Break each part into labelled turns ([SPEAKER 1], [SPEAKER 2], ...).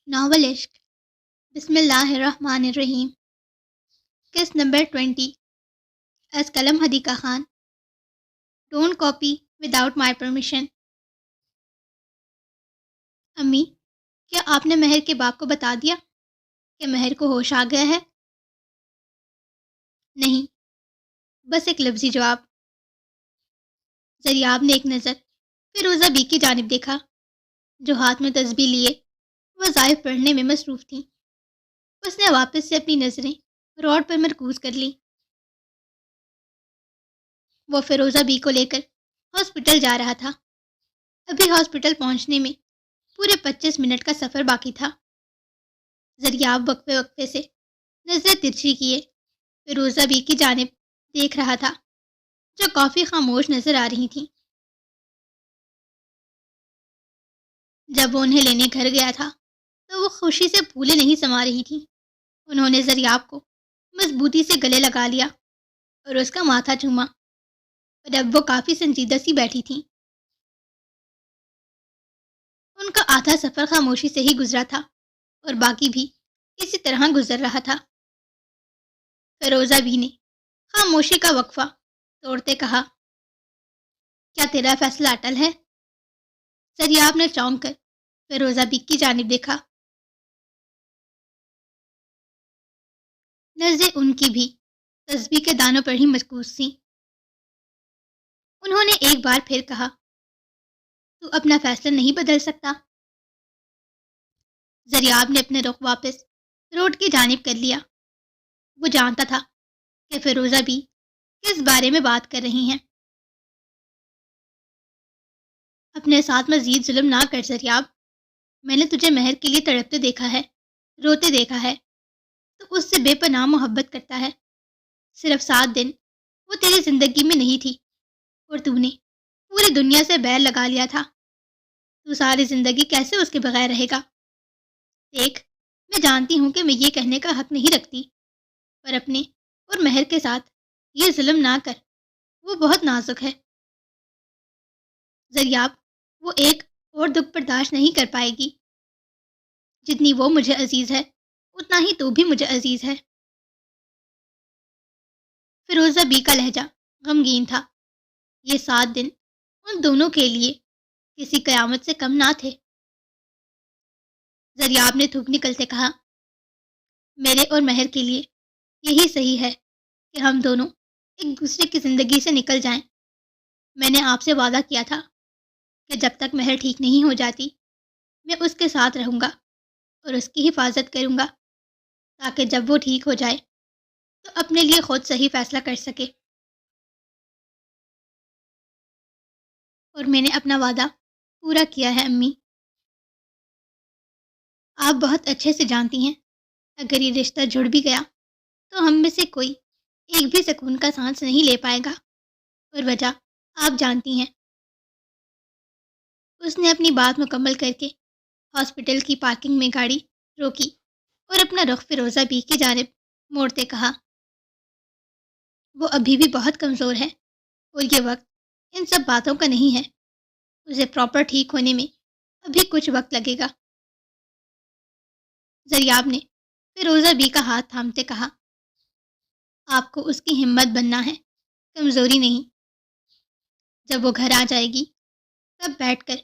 [SPEAKER 1] Novel عشق بسم اللہ الرحمن الرحیم قسط نمبر 20 از قلم Hadiqa Khan don't copy without my permission. امی، کیا آپ نے مہر کے باپ کو بتا دیا کہ مہر کو ہوش آ گیا ہے؟ نہیں، بس ایک لفظی جواب۔ زریاب نے ایک نظر فیروزہ بی کی جانب دیکھا جو ہاتھ میں تسبیح لیے وظائف پڑھنے میں مصروف تھیں۔ اس نے واپس سے اپنی نظریں روڈ پر مرکوز کر لی۔ وہ فیروزہ بی کو لے کر ہاسپٹل جا رہا تھا۔ ابھی ہاسپٹل پہنچنے میں پورے 25 منٹ کا سفر باقی تھا۔ زریاب وقفے وقفے سے نظریں ترچھی کیے فیروزہ بی کی جانب دیکھ رہا تھا جو کافی خاموش نظر آ رہی تھیں۔ جب وہ انہیں لینے گھر گیا تھا تو وہ خوشی سے پھولے نہیں سما رہی تھیں۔ انہوں نے زریاب کو مضبوطی سے گلے لگا لیا اور اس کا ماتھا چوما، اور اب وہ کافی سنجیدہ سی بیٹھی تھیں۔ ان کا آدھا سفر خاموشی سے ہی گزرا تھا اور باقی بھی اسی طرح گزر رہا تھا۔ فیروزہ بی نے خاموشی کا وقفہ توڑتے کہا، کیا تیرا فیصلہ اٹل ہے؟ زریاب نے چونک کر فیروزہ بی کی جانب دیکھا۔ نظریں ان کی بھی تسبیح کے دانوں پر ہی مرکوز تھیں۔ انہوں نے ایک بار پھر کہا، تو اپنا فیصلہ نہیں بدل سکتا؟ زریاب نے اپنے رخ واپس روڈ کی جانب کر لیا۔ وہ جانتا تھا کہ فیروزہ بی کس بارے میں بات کر رہی ہیں۔ اپنے ساتھ مزید ظلم نہ کر زریاب، میں نے تجھے مہر کے لیے تڑپتے دیکھا ہے، روتے دیکھا ہے، تو اس سے بے پناہ محبت کرتا ہے۔ صرف 7 دن وہ تیری زندگی میں نہیں تھی اور تو نے پوری دنیا سے بیر لگا لیا تھا۔ تو ساری زندگی کیسے اس کے بغیر رہے گا؟ دیکھ، میں جانتی ہوں کہ میں یہ کہنے کا حق نہیں رکھتی، پر اپنے اور مہر کے ساتھ یہ ظلم نہ کر، وہ بہت نازک ہے۔ زریاب، وہ ایک اور دکھ برداشت نہیں کر پائے گی۔ جتنی وہ مجھے عزیز ہے اتنا ہی تو بھی مجھے عزیز ہے۔ فیروزہ بی کا لہجہ غمگین تھا۔ یہ 7 دن ان دونوں کے لیے کسی قیامت سے کم نہ تھے۔ زریاب نے تھوک نکلتے کہا، میرے اور مہر کے لیے یہی صحیح ہے کہ ہم دونوں ایک دوسرے کی زندگی سے نکل جائیں۔ میں نے آپ سے وعدہ کیا تھا کہ جب تک مہر ٹھیک نہیں ہو جاتی میں اس کے ساتھ رہوں گا اور اس کی حفاظت کروں گا، تاکہ جب وہ ٹھیک ہو جائے تو اپنے لیے خود صحیح فیصلہ کر سکے۔ اور میں نے اپنا وعدہ پورا کیا ہے امی۔ آپ بہت اچھے سے جانتی ہیں اگر یہ رشتہ جڑ بھی گیا تو ہم میں سے کوئی ایک بھی سکون کا سانس نہیں لے پائے گا، اور وجہ آپ جانتی ہیں۔ اس نے اپنی بات مکمل کر کے ہاسپٹل کی پارکنگ میں گاڑی روکی اور اپنا رخ فیروزہ بی کی جانب موڑتے کہا، وہ ابھی بھی بہت کمزور ہے اور یہ وقت ان سب باتوں کا نہیں ہے۔ اسے پراپر ٹھیک ہونے میں ابھی کچھ وقت لگے گا۔ زریاب نے فیروزہ بی کا ہاتھ تھامتے کہا، آپ کو اس کی ہمت بننا ہے، کمزوری نہیں۔ جب وہ گھر آ جائے گی تب بیٹھ کر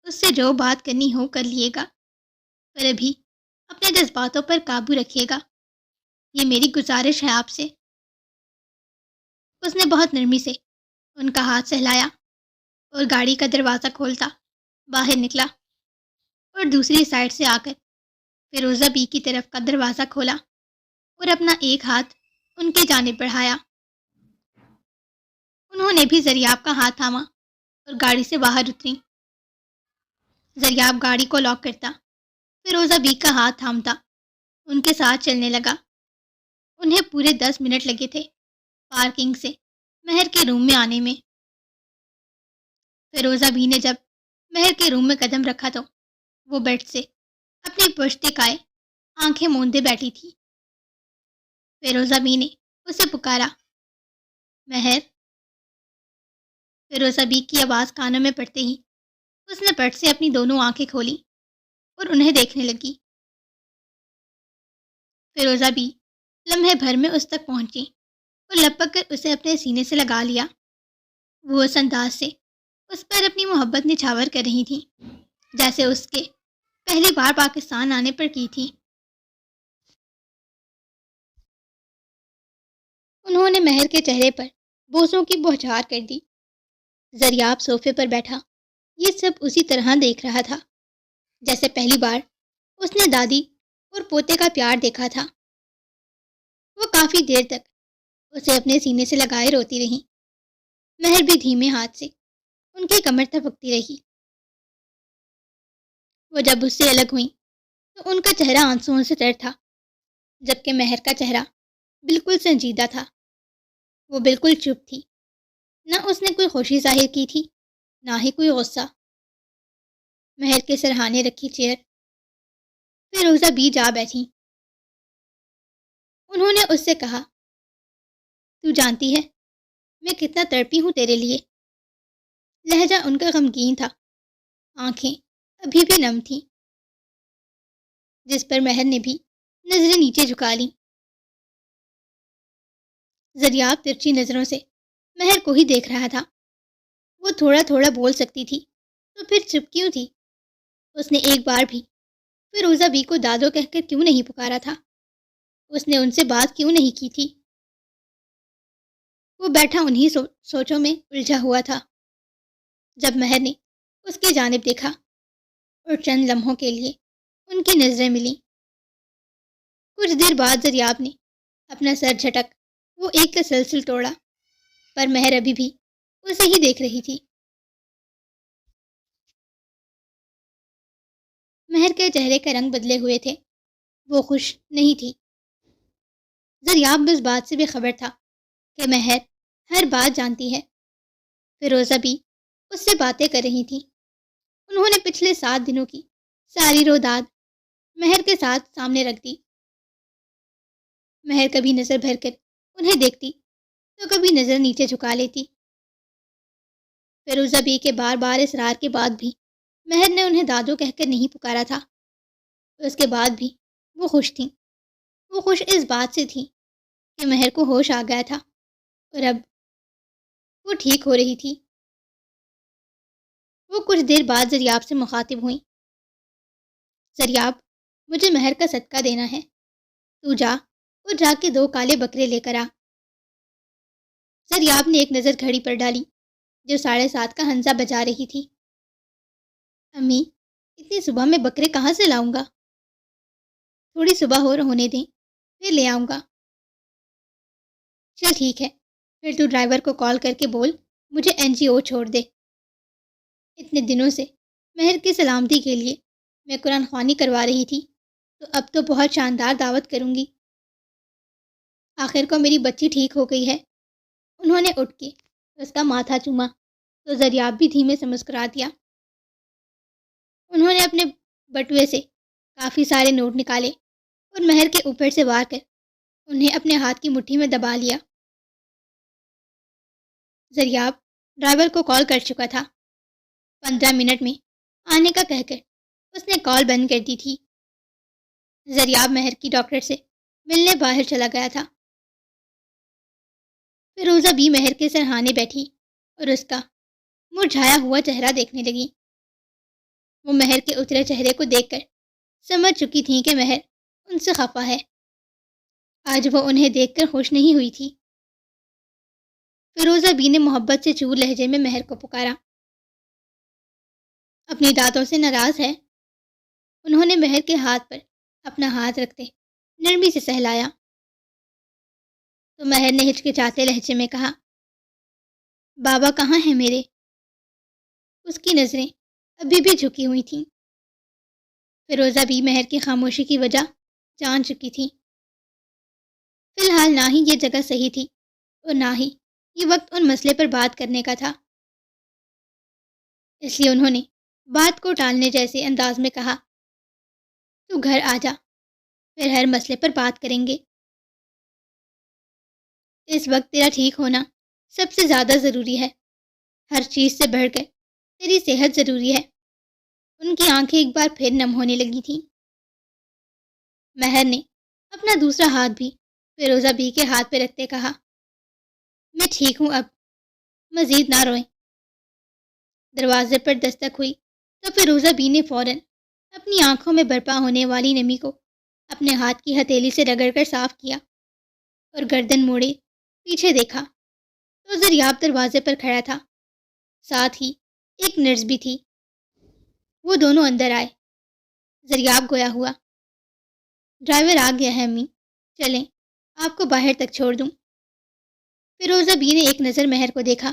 [SPEAKER 1] اس سے جو بات کرنی ہو کر لیے گا، پر ابھی اپنے جذباتوں پر قابو رکھیے گا، یہ میری گزارش ہے آپ سے۔ اس نے بہت نرمی سے ان کا ہاتھ سہلایا اور گاڑی کا دروازہ کھولتا باہر نکلا، اور دوسری سائڈ سے آ کر فیروزہ بی کی طرف کا دروازہ کھولا اور اپنا ایک ہاتھ ان کی جانب بڑھایا۔ انہوں نے بھی زریاب کا ہاتھ تھاما اور گاڑی سے باہر اتری۔ زریاب گاڑی کو لاک کرتا فیروزہ بی کا ہاتھ تھامتا ان کے ساتھ چلنے لگا۔ انہیں پورے 10 منٹ لگے تھے پارکنگ سے مہر کے روم میں آنے میں۔ فیروزہ بی نے جب مہر کے روم میں قدم رکھا تو وہ بیڈ سے اپنی پشت ٹکائے آنکھیں موندے بیٹھی تھی۔ فیروزہ بی نے اسے پکارا، مہر۔ فیروزہ بی کی آواز کانوں میں پڑتے ہی اس نے پٹ سے اپنی دونوں آنکھیں کھولی اور انہیں دیکھنے لگی۔ فیروزہ بھی لمحے بھر میں اس تک پہنچی اور لپک کر اسے اپنے سینے سے لگا لیا۔ وہ اس انداز سے اس پر اپنی محبت نچھاور کر رہی تھی جیسے اس کے پہلی بار پاکستان آنے پر کی تھی۔ انہوں نے مہر کے چہرے پر بوسوں کی بوچھار کر دی۔ زریاب صوفے پر بیٹھا یہ سب اسی طرح دیکھ رہا تھا جیسے پہلی بار اس نے دادی اور پوتے کا پیار دیکھا تھا۔ وہ کافی دیر تک اسے اپنے سینے سے لگائے روتی رہی۔ مہر بھی دھیمے ہاتھ سے ان کی کمر تھپکتی رہی۔ وہ جب اس سے الگ ہوئیں تو ان کا چہرہ آنسوؤں سے تر تھا، جبکہ مہر کا چہرہ بالکل سنجیدہ تھا۔ وہ بالکل چپ تھی، نہ اس نے کوئی خوشی ظاہر کی تھی نہ ہی کوئی غصہ۔ مہر کے سرہانے رکھی چیئر فیروزہ بھی جا بیٹھی۔ انہوں نے اس سے کہا، تو جانتی ہے میں کتنا تڑپی ہوں تیرے لیے۔ لہجہ ان کا غمگین تھا، آنکھیں ابھی بھی نم تھیں، جس پر مہر نے بھی نظریں نیچے جھکا لیں۔ زریاب ترچھی نظروں سے مہر کو ہی دیکھ رہا تھا۔ وہ تھوڑا تھوڑا بول سکتی تھی تو پھر چپ کیوں تھی؟ اس نے ایک بار بھی فیروزہ بی کو دادو کہہ کر کیوں نہیں پکارا تھا؟ اس نے ان سے بات کیوں نہیں کی تھی؟ وہ بیٹھا انہی سوچوں میں الجھا ہوا تھا جب مہر نے اس کی جانب دیکھا اور چند لمحوں کے لیے ان کی نظریں ملیں۔ کچھ دیر بعد زریاب نے اپنا سر جھٹک وہ ایک تسلسل توڑا، پر مہر ابھی بھی اسے ہی دیکھ رہی تھی۔ مہر کے چہرے کا رنگ بدلے ہوئے تھے، وہ خوش نہیں تھی۔ زریاب اس بات سے بے خبر تھا کہ مہر ہر بات جانتی ہے۔ فیروزہ بھی اس سے باتیں کر رہی تھی۔ انہوں نے پچھلے 7 دنوں کی ساری روداد مہر کے ساتھ سامنے رکھ دی۔ مہر کبھی نظر بھر کر انہیں دیکھتی تو کبھی نظر نیچے جھکا لیتی۔ فیروزہ بی کے بار بار اصرار کے بعد بھی مہر نے انہیں دادو کہہ کر نہیں پکارا تھا۔ اس کے بعد بھی وہ خوش تھیں۔ وہ خوش اس بات سے تھیں کہ مہر کو ہوش آ گیا تھا اور اب وہ ٹھیک ہو رہی تھی۔ وہ کچھ دیر بعد زریاب سے مخاطب ہوئیں۔ زریاب، مجھے مہر کا صدقہ دینا ہے، تو جا اور جا کے 2 کالے بکرے لے کر آ۔ زریاب نے ایک نظر گھڑی پر ڈالی جو 7:30 کا ہنزہ بجا رہی تھی۔ امی، اتنی صبح میں بکرے کہاں سے لاؤں گا؟ تھوڑی صبح اور ہونے دیں، پھر لے آؤں گا۔ چل ٹھیک ہے، پھر تو ڈرائیور کو کال کر کے بول مجھے NGO چھوڑ دے۔ اتنے دنوں سے مہر کی سلامتی کے لیے میں قرآن خوانی کروا رہی تھی، تو اب تو بہت شاندار دعوت کروں گی۔ آخر کو میری بچی ٹھیک ہو گئی ہے۔ انہوں نے اٹھ کے اس کا ماتھا چوما تو زریاب بھی دھیمے سے مسکرا دیا۔ انہوں نے اپنے بٹوے سے کافی سارے نوٹ نکالے اور مہر کے اوپر سے وار کر انہیں اپنے ہاتھ کی مٹھی میں دبا لیا۔ زریاب ڈرائیور کو کال کر چکا تھا۔ 15 منٹ میں آنے کا کہہ کر اس نے کال بند کر دی تھی۔ زریاب مہر کی ڈاکٹر سے ملنے باہر چلا گیا تھا۔ فیروزہ بھی مہر کے سرہانے بیٹھی اور اس کا مرجھایا ہوا چہرہ دیکھنے لگی۔ وہ مہر کے اترے چہرے کو دیکھ کر سمجھ چکی تھیں کہ مہر ان سے خفا ہے۔ آج وہ انہیں دیکھ کر خوش نہیں ہوئی تھی۔ فیروزہ بی نے محبت سے چور لہجے میں مہر کو پکارا۔ اپنی دانتوں سے ناراض ہے؟ انہوں نے مہر کے ہاتھ پر اپنا ہاتھ رکھتے نرمی سے سہلایا۔ تو مہر نے ہچکچاتے لہجے میں کہا، بابا کہاں ہیں میرے؟ اس کی نظریں ابھی بھی جھکی ہوئی تھیں۔ فیروزہ بھی مہر کی خاموشی کی وجہ جان چکی تھی۔ فی الحال نہ ہی یہ جگہ صحیح تھی اور نہ ہی یہ وقت ان مسئلے پر بات کرنے کا تھا، اس لیے انہوں نے بات کو ٹالنے جیسے انداز میں کہا، تو گھر آ جا، پھر ہر مسئلے پر بات کریں گے۔ اس وقت تیرا ٹھیک ہونا سب سے زیادہ ضروری ہے، ہر چیز سے بڑھ کر تیری صحت ضروری ہے۔ ان کی آنکھیں ایک بار پھر نم ہونے لگی تھیں۔ مہر نے اپنا دوسرا ہاتھ بھی فیروزہ بی کے ہاتھ پہ رکھتے کہا، میں ٹھیک ہوں اب، مزید نہ روئیں۔ دروازے پر دستک ہوئی تو فیروزہ بی نے فوراً اپنی آنکھوں میں برپا ہونے والی نمی کو اپنے ہاتھ کی ہتھیلی سے رگڑ کر صاف کیا اور گردن موڑے پیچھے دیکھا تو زریاب دروازے پر کھڑا تھا، ساتھ ہی ایک نرس بھی تھی۔ وہ دونوں اندر آئے۔ زریاب گویا ہوا، ڈرائیور آ گیا ہے امی، چلیں آپ کو باہر تک چھوڑ دوں۔ فیروزہ بی نے ایک نظر مہر کو دیکھا،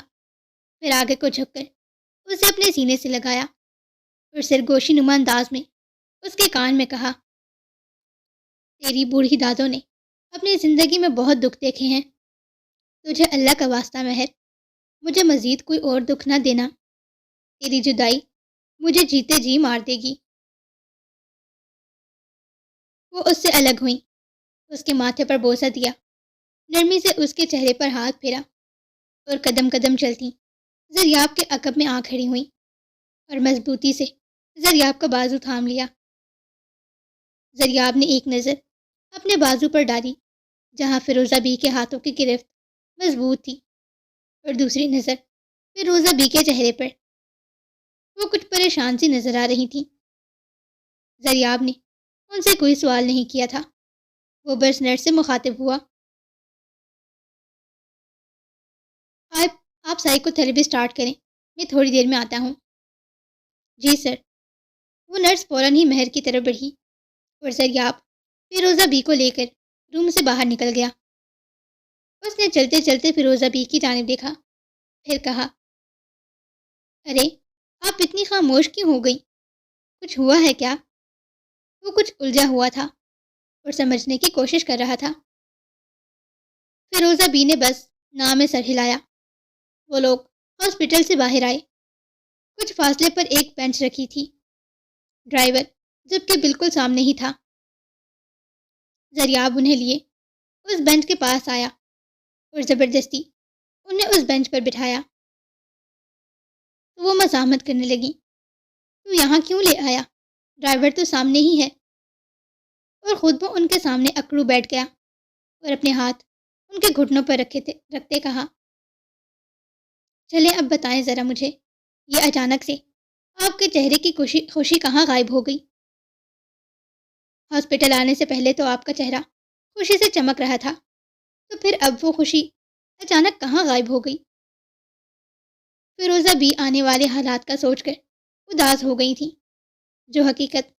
[SPEAKER 1] پھر آگے کو جھک کر اسے اپنے سینے سے لگایا اور سرگوشی نما انداز میں اس کے کان میں کہا، تیری بوڑھی دادوں نے اپنی زندگی میں بہت دکھ دیکھے ہیں، تجھے اللہ کا واسطہ مہر مجھے مزید کوئی اور دکھ نہ دینا، تیری جدائی مجھے جیتے جی مار دے گی۔ وہ اس سے الگ ہوئیں، اس کے ماتھے پر بوسہ دیا، نرمی سے اس کے چہرے پر ہاتھ پھیرا اور قدم قدم چلتی زریاب کے عقب میں آ کھڑی ہوئیں اور مضبوطی سے زریاب کا بازو تھام لیا۔ زریاب نے ایک نظر اپنے بازو پر ڈالی جہاں فیروزہ بی کے ہاتھوں کی گرفت مضبوط تھی، اور دوسری نظر فیروزہ بی کے چہرے پر۔ وہ کچھ پریشان سی نظر آ رہی تھیں۔ زریاب نے ان سے کوئی سوال نہیں کیا تھا، وہ بس نرس سے مخاطب ہوا، آپ سائیکو تھراپی سٹارٹ کریں، میں تھوڑی دیر میں آتا ہوں۔ جی سر۔ وہ نرس فوراً ہی مہر کی طرف بڑھی اور زریاب فیروزہ بی کو لے کر روم سے باہر نکل گیا۔ اس نے چلتے چلتے فیروزہ بی کی جانب دیکھا، پھر کہا، ارے آپ اتنی خاموش کیوں ہو گئی؟ کچھ ہوا ہے کیا؟ وہ کچھ الجھا ہوا تھا اور سمجھنے کی کوشش کر رہا تھا۔ فیروزہ بی نے بس نام میں سر ہلایا۔ وہ لوگ ہاسپٹل سے باہر آئے۔ کچھ فاصلے پر ایک بینچ رکھی تھی، ڈرائیور جبکہ بالکل سامنے ہی تھا۔ زریاب انہیں لیے اس بینچ کے پاس آیا اور زبردستی انہیں اس بینچ پر بٹھایا۔ تو وہ مزاحمت کرنے لگی، تو یہاں کیوں لے آیا؟ ڈرائیور تو سامنے ہی ہے۔ اور خود وہ ان کے سامنے اکڑو بیٹھ گیا اور اپنے ہاتھ ان کے گھٹنوں پر رکھتے کہا، چلیں اب بتائیں ذرا مجھے، یہ اچانک سے آپ کے چہرے کی خوشی کہاں غائب ہو گئی؟ ہاسپٹل آنے سے پہلے تو آپ کا چہرہ خوشی سے چمک رہا تھا، تو پھر اب وہ خوشی اچانک کہاں غائب ہو گئی؟ فیروزہ بی آنے والے حالات کا سوچ کر اداس ہو گئی تھی۔ جو حقیقت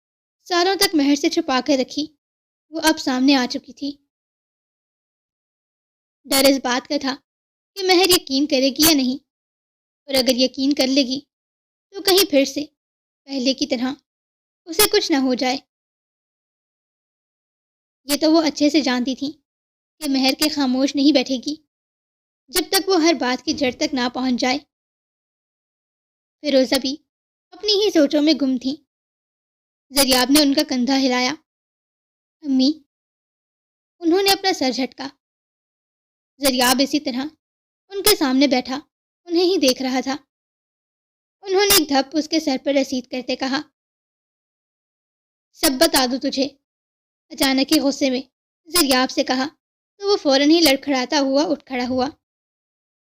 [SPEAKER 1] سالوں تک مہر سے چھپا کر رکھی، وہ اب سامنے آ چکی تھی۔ ڈر اس بات کا تھا کہ مہر یقین کرے گی یا نہیں، اور اگر یقین کر لے گی تو کہیں پھر سے پہلے کی طرح اسے کچھ نہ ہو جائے۔ یہ تو وہ اچھے سے جانتی تھی کہ مہر کے خاموش نہیں بیٹھے گی جب تک وہ ہر بات کی جڑ تک نہ پہنچ جائے۔ فیروزہ بھی اپنی ہی سوچوں میں گم تھی۔ زریاب نے ان کا کندھا ہلایا، امی۔ انہوں نے اپنا سر جھٹکا۔ زریاب اسی طرح ان کے سامنے بیٹھا انہیں ہی دیکھ رہا تھا۔ انہوں نے ایک دھپ اس کے سر پر رسید کرتے کہا، سب بتا دوں تجھے۔ اچانک ہی غصے میں زریاب سے کہا تو وہ فوراً ہی لڑکھڑاتا ہوا اٹھ کھڑا ہوا۔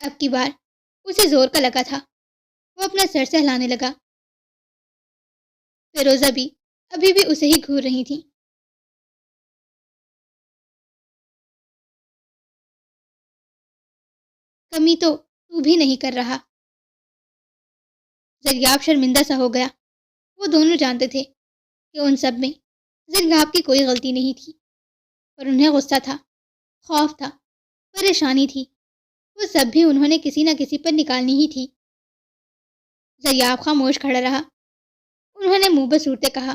[SPEAKER 1] اب کی بار اسے زور کا لگا تھا۔ وہ اپنا سر سہلانے لگا۔ فیروزہ بھی ابھی بھی اسے ہی گھور رہی تھی۔ کمی تو بھی نہیں کر رہا۔ زریاب شرمندہ سا ہو گیا۔ وہ دونوں جانتے تھے کہ ان سب میں زریاب کی کوئی غلطی نہیں تھی، اور انہیں غصہ تھا، خوف تھا، پریشانی تھی، وہ سب بھی انہوں نے کسی نہ کسی پر نکالنی ہی تھی۔ زریاب خاموش کھڑا رہا۔ انہوں نے منہ بسورتے کہا،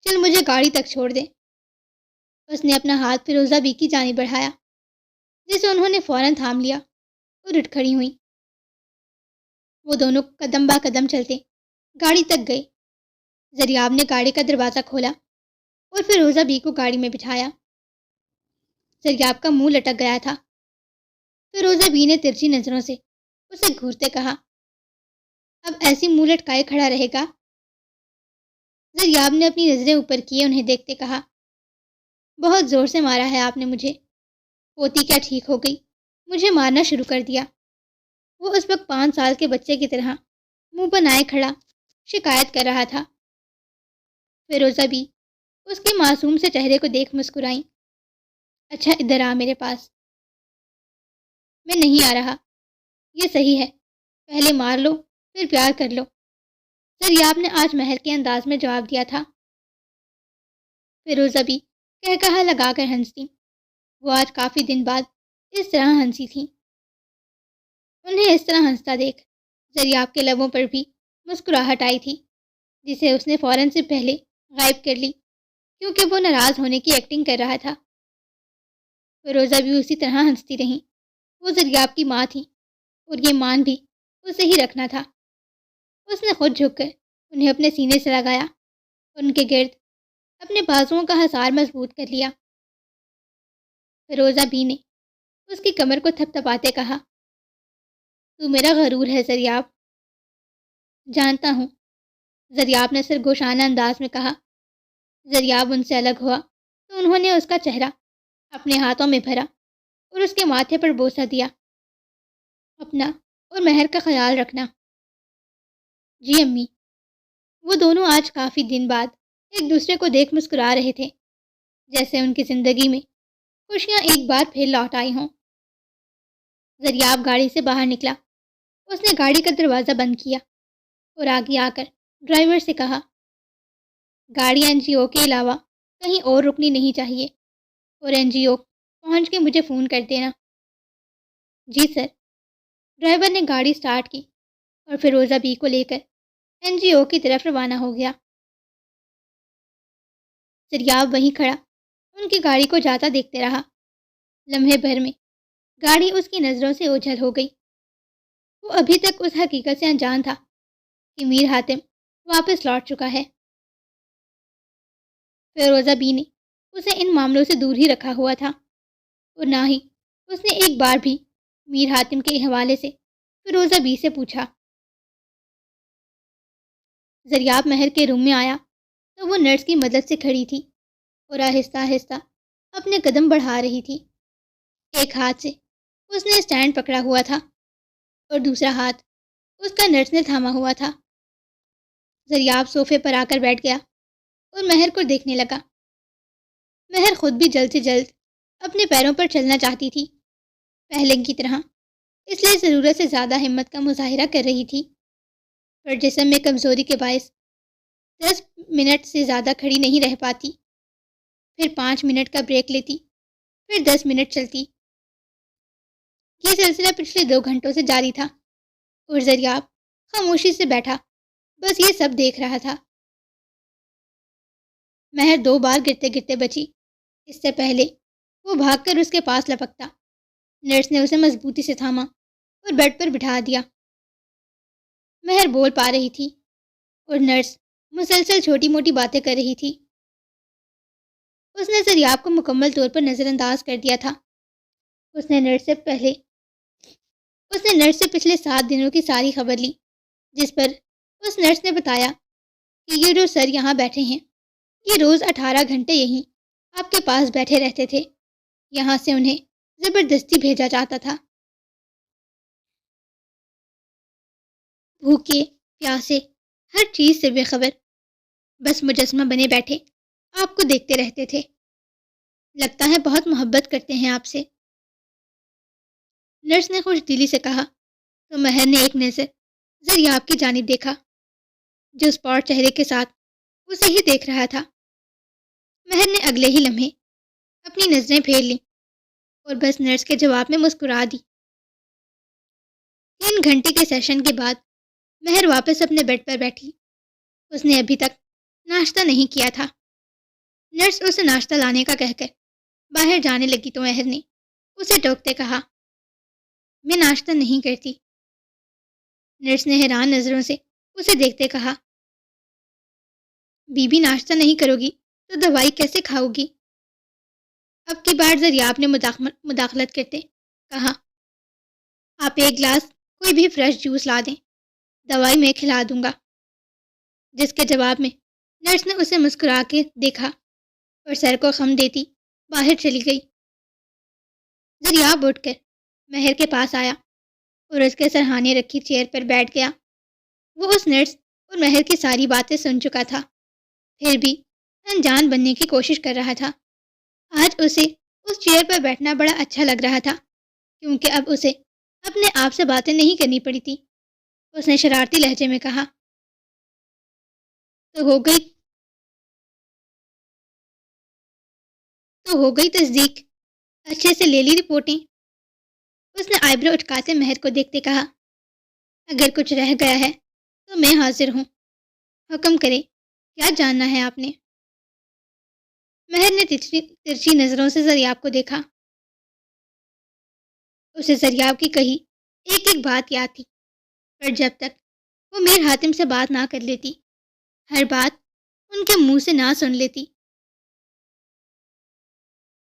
[SPEAKER 1] چل مجھے گاڑی تک چھوڑ دے۔ اس نے اپنا ہاتھ فیروزہ بی کی جانب بڑھایا، جسے انہوں نے فوراً تھام لیا اور اٹھ کھڑی ہوئیں۔ وہ دونوں قدم با قدم چلتے گاڑی تک گئے۔ زریاب نے گاڑی کا دروازہ کھولا اور فیروزہ بی کو گاڑی میں بٹھایا۔ زریاب کا منہ لٹک گیا تھا۔ فیروزہ بی نے ترچھی نظروں سے اسے گھورتے کہا، اب ایسی منہ لٹکائے کھڑا رہے گا؟ زریاب نے اپنی نظریں اوپر کیے انہیں دیکھتے کہا، بہت زور سے مارا ہے آپ نے مجھے۔ ہوتی کیا ٹھیک ہو گئی، مجھے مارنا شروع کر دیا۔ وہ اس وقت 5 سال کے بچے کی طرح منہ بنائے کھڑا شکایت کر رہا تھا۔ فیروزہ بھی اس کے معصوم سے چہرے کو دیکھ مسکرائیں۔ اچھا ادھر آ میرے پاس۔ میں نہیں آ رہا، یہ صحیح ہے، پہلے مار لو پھر پیار کر لو، دریاب نے آج مہر کے انداز میں جواب دیا تھا۔ فیروزہ بھی کہا لگا کر ہنسی۔ وہ آج کافی دن بعد اس طرح ہنسی تھی۔ انہیں اس طرح ہنستا دیکھ دریاب کے لبوں پر بھی مسکراہٹ آئی تھی، جسے اس نے فوراً سے پہلے غائب کر لی، کیونکہ وہ ناراض ہونے کی ایکٹنگ کر رہا تھا۔ فیروزہ بھی اسی طرح ہنستی رہیں۔ وہ دریاب کی ماں تھی اور یہ مان بھی اسے ہی رکھنا تھا۔ اس نے خود جھک کر انہیں اپنے سینے سے لگایا اور ان کے گرد اپنے بازوؤں کا حصار مضبوط کر لیا۔ فیروزہ بی نے اس کی کمر کو تھپ تھپاتے کہا، تو میرا غرور ہے دریاب۔ جانتا ہوں، دریاب نے سرگوشانہ انداز میں کہا۔ دریاب ان سے الگ ہوا تو انہوں نے اس کا چہرہ اپنے ہاتھوں میں بھرا اور اس کے ماتھے پر بوسہ دیا۔ اپنا اور مہر کا خیال رکھنا۔ جی امی۔ وہ دونوں آج کافی دن بعد ایک دوسرے کو دیکھ مسکرا رہے تھے، جیسے ان کی زندگی میں خوشیاں ایک بار پھر لوٹ آئی ہوں۔ دریاب گاڑی سے باہر نکلا۔ اس نے گاڑی کا دروازہ بند کیا اور آگے آ کر ڈرائیور سے کہا، گاڑی این جی او کے علاوہ کہیں اور رکنی نہیں چاہیے، اور این جی او پہنچ کے مجھے فون کر دینا۔ جی سر۔ ڈرائیور نے گاڑی سٹارٹ کی اور فیروزہ بی کو لے کر این جی او کی طرف روانہ ہو گیا۔ دریاب وہیں کھڑا ان کی گاڑی کو جاتا دیکھتے رہا۔ لمحے بھر میں گاڑی اس کی نظروں سے اوجھل ہو گئی۔ وہ ابھی تک اس حقیقت سے انجان تھا کہ میر حاتم واپس لوٹ چکا ہے۔ فیروزہ بی نے اسے ان معاملوں سے دور ہی رکھا ہوا تھا، اور نہ ہی اس نے ایک بار بھی میر حاتم کے حوالے سے فیروزہ بی سے پوچھا۔ دریاب مہر کے روم میں آیا تو وہ نرس کی مدد سے کھڑی تھی اور آہستہ آہستہ اپنے قدم بڑھا رہی تھی۔ ایک ہاتھ سے اس نے اسٹینڈ پکڑا ہوا تھا اور دوسرا ہاتھ اس کا نرس نے تھاما ہوا تھا۔ دریاب صوفے پر آ کر بیٹھ گیا اور مہر کو دیکھنے لگا۔ مہر خود بھی جلد سے جلد اپنے پیروں پر چلنا چاہتی تھی، پہلے کی طرح، اس لیے ضرورت سے زیادہ ہمت کا مظاہرہ کر رہی تھی، پر جسم میں کمزوری کے باعث 10 منٹ سے زیادہ کھڑی نہیں رہ پاتی۔ پھر 5 منٹ کا بریک لیتی، پھر 10 منٹ چلتی۔ یہ سلسلہ پچھلے 2 گھنٹوں سے جاری تھا اور دریاب خاموشی سے بیٹھا بس یہ سب دیکھ رہا تھا۔ مہر 2 بار گرتے گرتے بچی، اس سے پہلے وہ بھاگ کر اس کے پاس لپکتا۔ نرس نے اسے مضبوطی سے تھاما اور بیڈ پر بٹھا دیا۔ مہر بول پا رہی تھی اور نرس مسلسل چھوٹی موٹی باتیں کر رہی تھی۔ اس نے دریاب کو مکمل طور پر نظر انداز کر دیا تھا۔ اس نے نرس سے پچھلے 7 دنوں کی ساری خبر لی، جس پر اس نرس نے بتایا کہ یہ جو سر یہاں بیٹھے ہیں، یہ روز 18 گھنٹے یہیں آپ کے پاس بیٹھے رہتے تھے۔ یہاں سے انہیں زبردستی بھیجا جاتا تھا۔ بھوکے پیاسے ہر چیز سے بے خبر، بس مجسمہ بنے بیٹھے آپ کو دیکھتے رہتے تھے۔ لگتا ہے بہت محبت کرتے ہیں آپ سے، نرس نے خوش دلی سے کہا تو مہر نے ایک نظر دریاب کی جانب دیکھا، جو اسپاٹ چہرے کے ساتھ اسے ہی دیکھ رہا تھا۔ مہر نے اگلے ہی لمحے اپنی نظریں پھیر لیں اور بس نرس کے جواب میں مسکرا دی۔ 3 گھنٹے کے سیشن کے بعد مہر واپس اپنے بیڈ پر بیٹھی۔ اس نے ابھی تک ناشتہ نہیں کیا تھا۔ نرس اسے ناشتہ لانے کا کہہ کر باہر جانے لگی تو مہر نے اسے ٹوکتے کہا، میں ناشتہ نہیں کرتی۔ نرس نے حیران نظروں سے اسے دیکھتے کہا، بی بی ناشتہ نہیں کرو گی تو دوائی کیسے کھاؤ گی؟ اب کی بار دریاب نے مداخلت کرتے کہا، آپ ایک گلاس کوئی بھی فریش جوس لا دیں، دوائی میں کھلا دوں گا۔ جس کے جواب میں نرس نے اسے مسکرا کے دیکھا اور سر کو خم دیتی باہر چلی گئی۔ دریاب اٹھ کر مہر کے پاس آیا اور اس کے سرہانے رکھی چیئر پر بیٹھ گیا۔ وہ اس نرس اور مہر کی ساری باتیں سن چکا تھا، پھر بھی انجان بننے کی کوشش کر رہا تھا۔ آج اسے اس چیئر پر بیٹھنا بڑا اچھا لگ رہا تھا، کیونکہ اب اسے اپنے آپ سے باتیں نہیں کرنی پڑی تھی۔ اس نے شرارتی لہجے میں کہا، تو ہو گئی تو ہو گئی تصدیق، اچھے سے لے لی رپورٹیں؟ اس نے آئی برو اٹکاتے مہر کو دیکھتے کہا، اگر کچھ رہ گیا ہے تو میں حاضر ہوں، حکم کرے، کیا جاننا ہے آپ نے؟ مہر نے ترچھی نظروں سے زریاب کو دیکھا۔ اسے زریاب کی کہی ایک ایک بات یاد تھی، پر جب تک وہ میر حاتم سے بات نہ کر لیتی، ہر بات ان کے منہ سے نہ سن لیتی،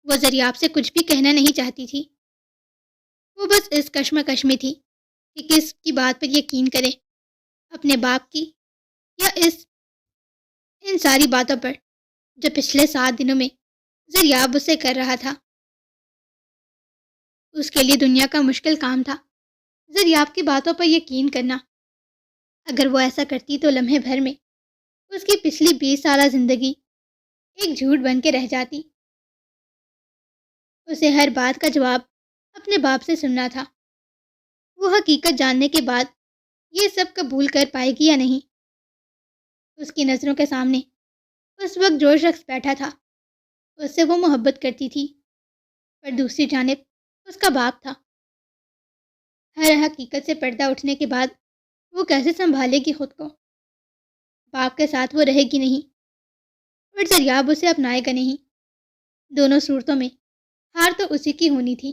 [SPEAKER 1] وہ زریاب سے کچھ بھی کہنا نہیں چاہتی تھی۔ وہ بس اس کشمکش میں تھی کہ کس کی بات پر یقین کرے، اپنے باپ کی یا ان ساری باتوں پر جو پچھلے 7 دنوں میں زریاب اسے کر رہا تھا۔ اس کے لیے دنیا کا مشکل کام تھا زریاب کی باتوں پر یقین کرنا۔ اگر وہ ایسا کرتی تو لمحے بھر میں اس کی پچھلی 20 سالہ زندگی ایک جھوٹ بن کے رہ جاتی۔ اسے ہر بات کا جواب اپنے باپ سے سننا تھا۔ وہ حقیقت جاننے کے بعد یہ سب قبول کر پائے گی یا نہیں؟ اس کی نظروں کے سامنے اس وقت جو شخص بیٹھا تھا، اس سے وہ محبت کرتی تھی، پر دوسری جانب اس کا باپ تھا۔ ہر حقیقت سے پردہ اٹھنے کے بعد وہ کیسے سنبھالے گی خود کو؟ باپ کے ساتھ وہ رہے گی نہیں، اور زریاب اسے اپنائے گا نہیں۔ دونوں صورتوں میں ہار تو اسی کی ہونی تھی۔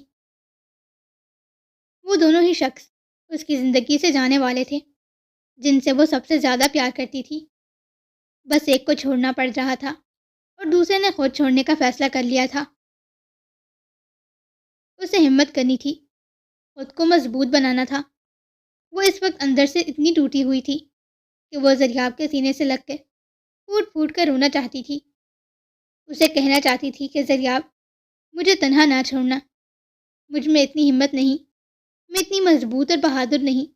[SPEAKER 1] وہ دونوں ہی شخص اس کی زندگی سے جانے والے تھے، جن سے وہ سب سے زیادہ پیار کرتی تھی۔ بس ایک کو چھوڑنا پڑ رہا تھا اور دوسرے نے خود چھوڑنے کا فیصلہ کر لیا تھا۔ اسے ہمت کرنی تھی، خود کو مضبوط بنانا تھا۔ وہ اس وقت اندر سے اتنی ٹوٹی ہوئی تھی کہ وہ زریاب کے سینے سے لگ کر پھوٹ پھوٹ کر رونا چاہتی تھی۔ اسے کہنا چاہتی تھی کہ زریاب، مجھے تنہا نہ چھوڑنا، مجھ میں اتنی ہمت نہیں، میں اتنی مضبوط اور بہادر نہیں۔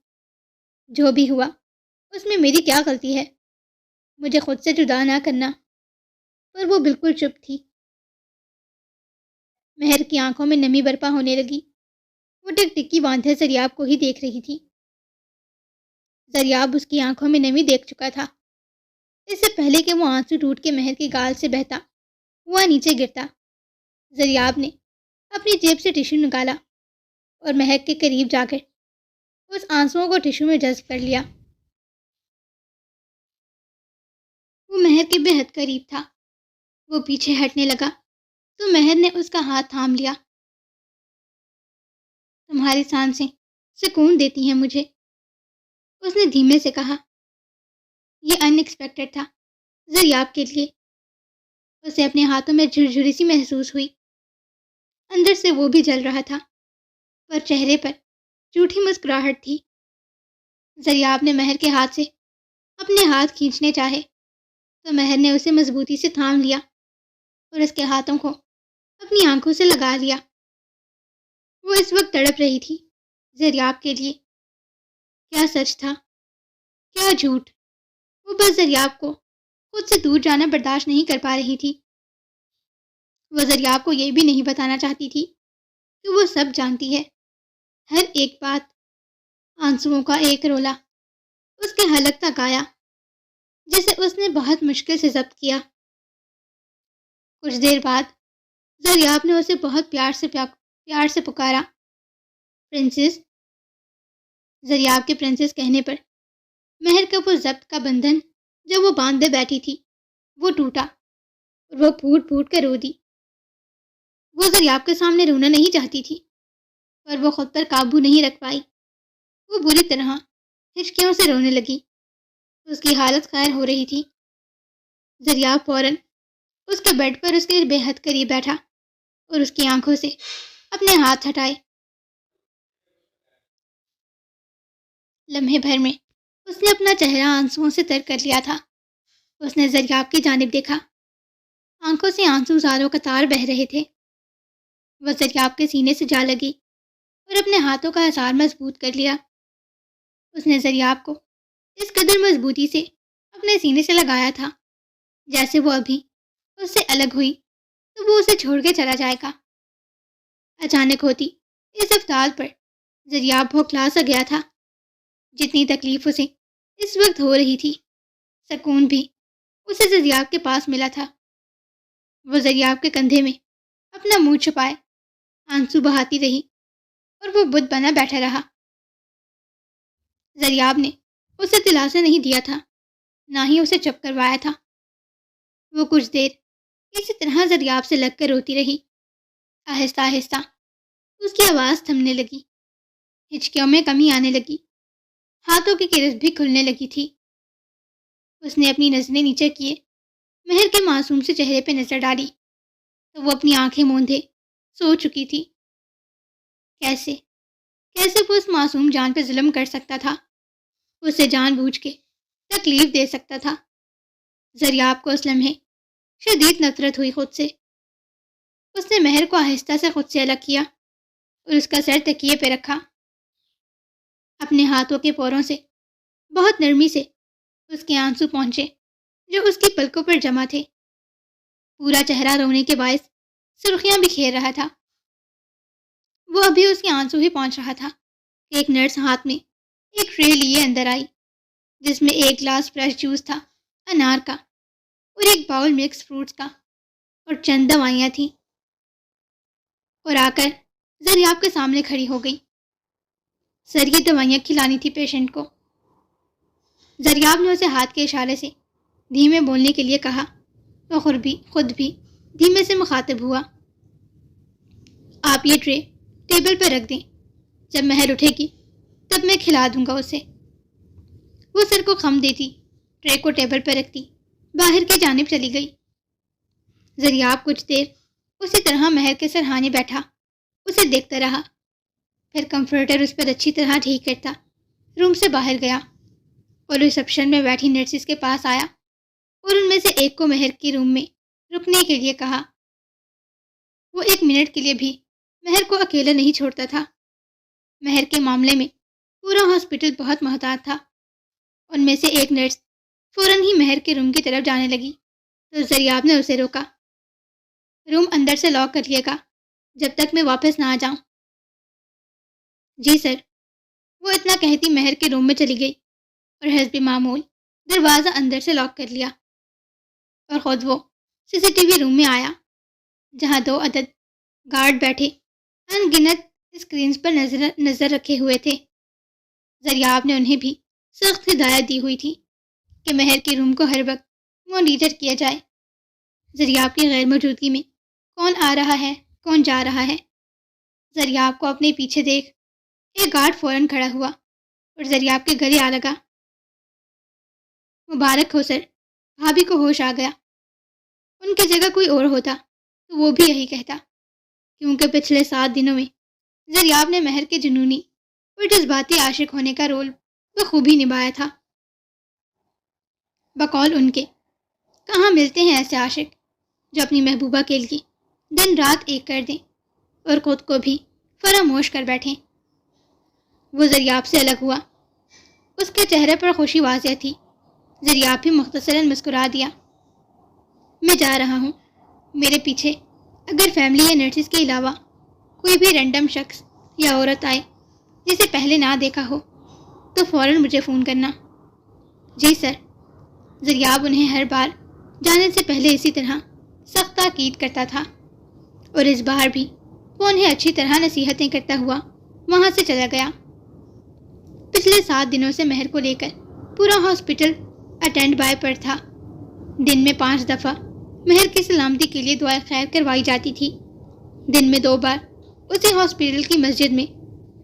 [SPEAKER 1] جو بھی ہوا اس میں میری کیا غلطی ہے؟ مجھے خود سے جدا نہ کرنا۔ پر وہ بالکل چپ تھی۔ مہر کی آنکھوں میں نمی برپا ہونے لگی۔ وہ ٹک ٹکی باندھے زریاب کو ہی دیکھ رہی تھی۔ زریاب اس کی آنکھوں میں نمی دیکھ چکا تھا۔ اس سے پہلے کہ وہ آنسو ٹوٹ کے مہر کی گال سے بہتا ہوا نیچے گرتا، زریاب نے اپنی جیب سے ٹشو نکالا اور مہر کے قریب جا کر اس آنسوؤں کو ٹشو میں جذب کر لیا۔ وہ مہر کے بے حد قریب تھا۔ وہ پیچھے ہٹنے لگا تو مہر نے اس کا ہاتھ تھام لیا۔ تمہاری سانسیں سکون دیتی ہیں مجھے، اس نے دھیمے سے کہا۔ یہ ان ایکسپیکٹڈ تھا زریاب کے لیے۔ اسے اپنے ہاتھوں میں جھرجھری سی محسوس ہوئی۔ اندر سے وہ بھی جل رہا تھا، پر چہرے پر جھوٹی مسکراہٹ تھی۔ زریاب نے مہر کے ہاتھ سے اپنے ہاتھ کھینچنے چاہے تو مہر نے اسے مضبوطی سے تھام لیا اور اس کے ہاتھوں کو اپنی آنکھوں سے لگا لیا۔ وہ اس وقت تڑپ رہی تھی زریاب کے لیے۔ کیا سچ تھا، کیا جھوٹ؟ وہ بس زریاب کو خود سے دور جانا برداشت نہیں کر پا رہی تھی۔ وہ زریاب کو یہ بھی نہیں بتانا چاہتی تھی کہ وہ سب جانتی ہے، ہر ایک بات۔ آنسوؤں کا ایک رولا اس کے حلق تک آیا، جسے اس نے بہت مشکل سے ضبط کیا۔ کچھ دیر بعد زریاب نے اسے بہت پیار سے پکارا، پرنسس۔ زریاب کے پرنسس کہنے پر مہر کا وہ ضبط کا بندھن جو وہ باندھے بیٹھی تھی وہ ٹوٹا اور وہ پھوٹ پھوٹ کر رو دی۔ وہ زریاب کے سامنے رونا نہیں چاہتی تھی، پر وہ خود پر قابو نہیں رکھ پائی۔ وہ بری طرح ہچکیوں سے رونے لگی۔ اس کی حالت خیر ہو رہی تھی۔ زریاب فوراً اس کے بیڈ پر اس کے بے حد قریب بیٹھا اور اس کی آنکھوں سے اپنے ہاتھ ہٹائے۔ لمحے بھر میں اس نے اپنا چہرہ آنسوؤں سے تر کر لیا تھا۔ اس نے زریاب کی جانب دیکھا، آنکھوں سے آنسو زاروں قطار بہہ رہے تھے۔ وہ زریاب کے سینے سے جا لگی اور اپنے ہاتھوں کا اثار مضبوط کر لیا۔ اس نے زریاب کو اس قدر مضبوطی سے اپنے سینے سے لگایا تھا جیسے وہ ابھی اس سے الگ ہوئی تو وہ اسے چھوڑ کے چلا جائے گا۔ اچانک ہوتی اس افعال پر زریاب بھوکلا سا گیا تھا۔ جتنی تکلیف اسے اس وقت ہو رہی تھی، سکون بھی اسے زریاب کے پاس ملا تھا۔ وہ زریاب کے کندھے میں اپنا منہ چھپائے آنسو بہاتی رہی اور وہ بت بنا بیٹھا رہا۔ زریاب نے اسے دلاسا نہیں دیا تھا، نہ ہی اسے چپ کروایا تھا۔ وہ کچھ دیر اسی طرح زریاب سے لگ کر روتی رہی۔ آہستہ آہستہ اس کی آواز تھمنے لگی، ہچکیوں میں کمی آنے لگی، ہاتھوں کی کرس بھی کھلنے لگی تھی۔ اس نے اپنی نظریں نیچے کیے، مہر کے معصوم سے چہرے پہ نظر ڈالی تو وہ اپنی آنکھیں موندے سو چکی تھی۔ کیسے وہ اس معصوم جان پہ ظلم کر سکتا تھا، اسے جان بوجھ کے تکلیف دے سکتا تھا۔ زریاب کو اس لمحے شدید نفرت ہوئی خود سے۔ اس نے مہر کو آہستہ سے خود سے الگ کیا اور اس کا سر تکیے پہ رکھا۔ اپنے ہاتھوں کے پوروں سے بہت نرمی سے اس کے آنسو پہنچے جو اس کی پلکوں پر جمع تھے۔ پورا چہرہ رونے کے باعث سرخیاں بکھیر رہا تھا۔ وہ ابھی اس کے آنسو ہی پہنچ رہا تھا کہ ایک نرس ہاتھ میں ایک ٹرے لیے اندر آئی جس میں ایک گلاس فریش جوس تھا، انار کا، اور ایک باؤل مکس فروٹس کا، اور چند دوائیاں تھیں، اور آ کر زریاب کے سامنے کھڑی ہو گئی۔ سر یہ دوائیاں کھلانی تھی پیشنٹ کو۔ زریاب نے اسے ہاتھ کے اشارے سے دھیمے بولنے کے لیے کہا اور خود بھی دھیمے سے مخاطب ہوا۔ آپ یہ ٹرے ٹیبل پر رکھ دیں، جب مہر اٹھے گی تب میں کھلا دوں گا اسے۔ وہ سر کو خم دیتی، ٹرے کو ٹیبل پر رکھتی باہر کی جانب چلی گئی۔ زریاب کچھ دیر اسی طرح مہر کے سرہانے بیٹھا اسے دیکھتا رہا، پھر کمفرٹر اس پر اچھی طرح ٹھیک کرتا روم سے باہر گیا اور ریسپشن میں بیٹھی نرسز کے پاس آیا اور ان میں سے ایک کو مہر کے روم میں رکنے کے لیے کہا۔ وہ ایک منٹ کے لیے بھی مہر کو اکیلا نہیں چھوڑتا تھا۔ مہر کے معاملے میں پورا ہاسپٹل بہت محتاط تھا۔ ان میں سے ایک نرس فوراً ہی مہر کے روم کی طرف جانے لگی تو زریاب نے اسے روکا۔ روم اندر سے لاک کر لیے گا جب تک میں واپس نہ آ جاؤں۔ جی سر۔ وہ اتنا کہتی مہر کے روم میں چلی گئی اور حسب معمول دروازہ اندر سے لاک کر لیا، اور خود وہ CCTV روم میں آیا جہاں 2 عدد گارڈ بیٹھے ان گنت اسکرینز پر نظر رکھے ہوئے تھے۔ زریاب نے انہیں بھی سخت ہدایت دی ہوئی تھی کہ مہر کے روم کو ہر وقت مانیٹر کیا جائے۔ زریاب کی غیر موجودگی میں کون آ رہا ہے، کون جا رہا ہے۔ زریاب کو اپنے پیچھے دیکھ ایک گارڈ فوراً کھڑا ہوا اور زریاب کے گلے آ لگا۔ مبارک ہو سر، بھابھی کو ہوش آ گیا۔ ان کی جگہ کوئی اور ہوتا تو وہ بھی یہی کہتا، کیونکہ پچھلے 7 دنوں میں زریاب نے مہر کے جنونی اور جذباتی عاشق ہونے کا رول بخوبی نبھایا تھا۔ بقول ان کے، کہاں ملتے ہیں ایسے عاشق جو اپنی محبوبہ کے لیے دن رات ایک کر دیں اور خود کو بھی فراموش کر بیٹھیں۔ وہ زریاب سے الگ ہوا، اس کے چہرے پر خوشی واضح تھی۔ زریاب بھی مختصراً مسکرا دیا۔ میں جا رہا ہوں، میرے پیچھے اگر فیملی یا نرسز کے علاوہ کوئی بھی رینڈم شخص یا عورت آئے جسے پہلے نہ دیکھا ہو تو فوراً مجھے فون کرنا۔ جی سر۔ زریاب انہیں ہر بار جانے سے پہلے اسی طرح سخت تاکید کرتا تھا، اور اس بار بھی وہ انہیں اچھی طرح نصیحتیں کرتا ہوا وہاں سے چلا گیا۔ پچھلے 7 دنوں سے مہر کو لے کر پورا ہاسپٹل اٹینڈ بائی پر تھا۔ دن میں 5 دفعہ مہر کی سلامتی کے لیے دعائے خیر کروائی جاتی تھی۔ دن میں 2 بار اسی ہاسپٹل کی مسجد میں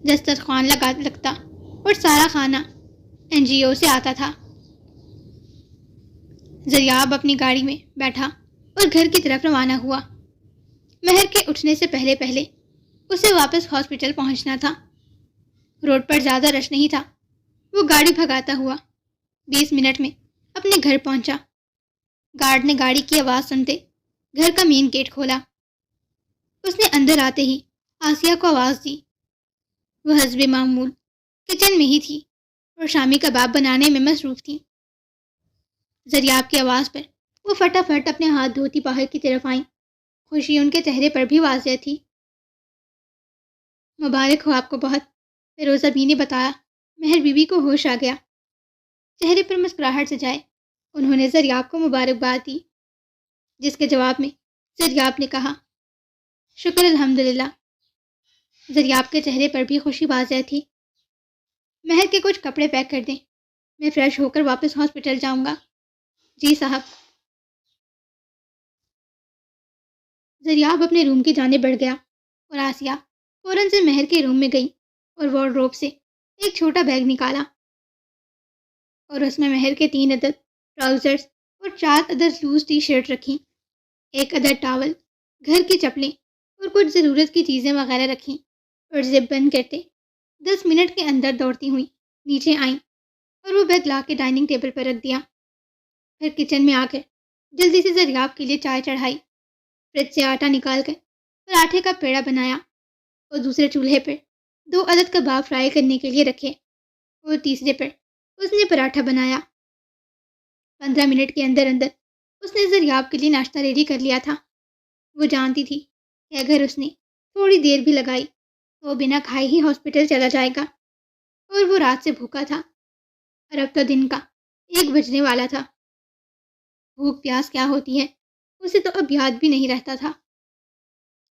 [SPEAKER 1] دسترخوان لگتا اور سارا کھانا NGO سے آتا تھا۔ زریاب اپنی گاڑی میں بیٹھا اور گھر کی طرف روانہ ہوا۔ مہر کے اٹھنے سے پہلے اسے واپس ہاسپٹل پہنچنا تھا۔ روڈ پر زیادہ رش نہیں تھا۔ وہ گاڑی بھگاتا ہوا 20 منٹ میں اپنے گھر پہنچا۔ گارڈ نے گاڑی کی آواز سنتے گھر کا مین گیٹ کھولا۔ اس نے اندر آتے ہی آسیہ کو آواز دی۔ وہ حسب معمول کچن میں ہی تھی اور شامی کباب بنانے میں مصروف تھی۔ زریاب کی آواز پر وہ فٹافٹ اپنے ہاتھ دھوتی باہر کی طرف آئیں۔ خوشی ان کے چہرے پر بھی واضح تھی۔ مبارک ہو آپ کو بہت، فیروزہ بی نے بتایا۔ مہر بی بی کو ہوش آ گیا، چہرے پر مسکراہٹ سجائے انہوں نے زریاب کو مبارکباد دی، جس کے جواب میں زریاب نے کہا شکر الحمدللہ۔ زریاب کے چہرے پر بھی خوشی واضح تھی۔ مہر کے کچھ کپڑے پیک کر دیں، میں فریش ہو کر واپس ہاسپٹل جاؤں گا۔ جی صاحب۔ زریاب اپنے روم کی جانب بڑھ گیا اور آسیہ فوراً سے مہر کے روم میں گئی اور وارڈروب سے ایک چھوٹا بیگ نکالا اور اس میں مہر کے 3 عدد ٹراؤزرز اور 4 عدد لوز ٹی شرٹ رکھیں، 1 عدد ٹاول، گھر کی چپلیں اور کچھ ضرورت کی چیزیں وغیرہ رکھیں اور زپ بند کرتے 10 منٹ کے اندر دوڑتی ہوئی نیچے آئیں اور وہ بیگ لا کے ڈائننگ ٹیبل پر رکھ دیا۔ پھر کچن میں آ کر جلدی سے زریاب کے لیے چائے چڑھائی، فریج سے آٹا نکال کر پراٹھے کا پیڑا بنایا اور دوسرے چولہے پر 2 عدد کباب فرائی کرنے کے لیے رکھے اور تیسرے پر اس نے پراٹھا بنایا۔ 15 منٹ کے اندر اندر اس نے زریاب کے لیے ناشتہ ریڈی کر لیا تھا۔ وہ جانتی تھی کہ اگر اس نے تھوڑی دیر بھی لگائی تو وہ بنا کھائے ہی ہاسپٹل چلا جائے گا، اور وہ رات سے بھوکا تھا اور اب تو دن کا 1 بجنے والا تھا۔ بھوک پیاس کیا ہوتی ہے اسے تو اب یاد بھی نہیں رہتا تھا۔